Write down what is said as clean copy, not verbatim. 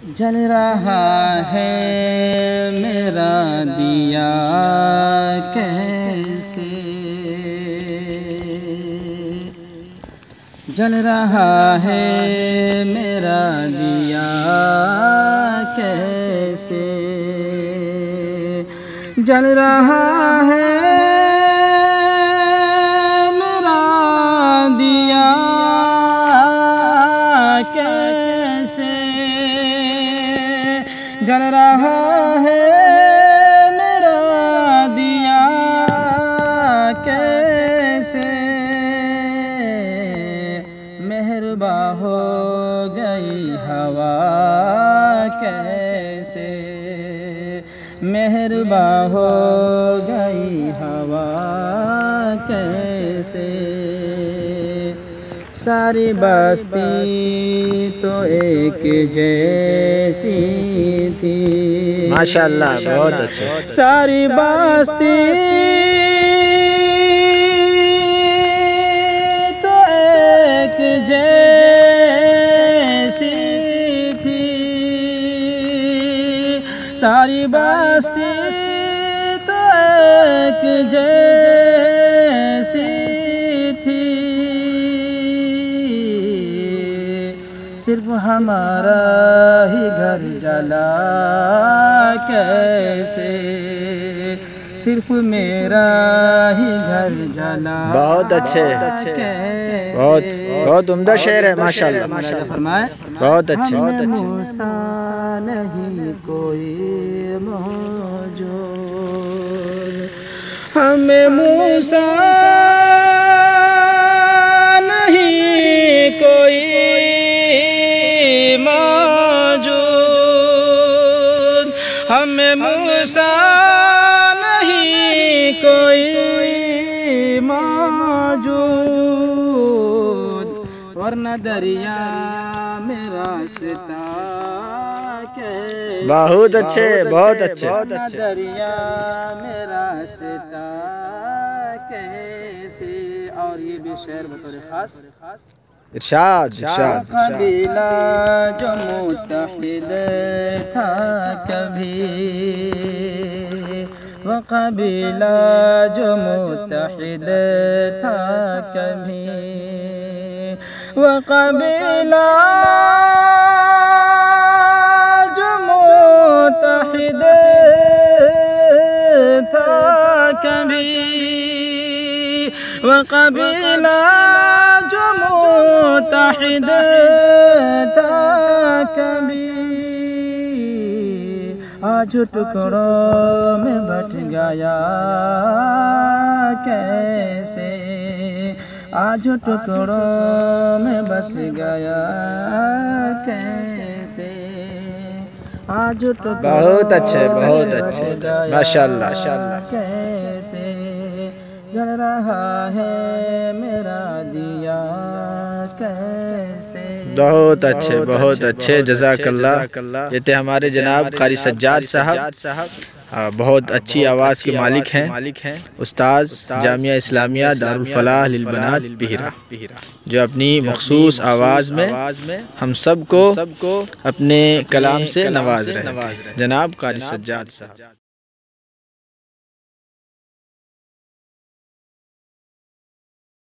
جل رہا ہے میرا دیا کیسے، جل رہا ہے میرا دیا کیسے، جل رہا ہے میرا دیا کیسے، جل رہا ہے میرا دیا کیسے، مہرباں ہو گئی ہوا کیسے، مہرباں ہو گئی ہوا کیسے، ساری بستی تو ایک جیسی تھی، ماشاءاللہ بہت اچھے، ساری بستی تو ایک جیسی تھی، ساری بستی تو ایک جیسی تھی، صرف ہمارا ہی گھر جلا کیسے، صرف میرا ہی گھر جلا بہت اچھے، بہت عمدہ شعر ہے ماشاءاللہ، فرمائے بہت اچھے، ہمیں موسیٰ نہیں کوئی موجود، ہمیں موسیٰ نہیں کوئی ہمیں موسیٰ نہیں کوئی موجود، ورنہ دریا میں راستہ کیسے، بہت اچھے، بہت اچھے، ورنہ دریا میں راستہ کیسے۔ اور یہ بھی شعر بطور خاص ارشاد قبیلہ جو متحد تھا کبھی، وہ قبیلہ جو متحد تھا کبھی، وہ قبیلہ جو متحد تھا کبھی، وہ قبیلہ جو متحد تھا کبھی، آج ٹکڑوں میں بٹ گیا کیسے، آج ٹکڑوں میں بس گیا کیسے، آج بہت اچھے، بہت اچھے، ماشاءاللہ، کیسے، جل رہا ہے میرا دیا کیسے۔ بہت اچھے، جزاک اللہ۔ یہ تھے ہمارے جناب قاری سجاد صاحب، بہت اچھی آواز کے مالک ہیں، استاذ جامعہ اسلامیہ دارالفلاح للبنات بحیرہ، جو اپنی مخصوص آواز میں ہم سب کو اپنے کلام سے نواز رہے ہیں، جناب قاری سجاد صاحب۔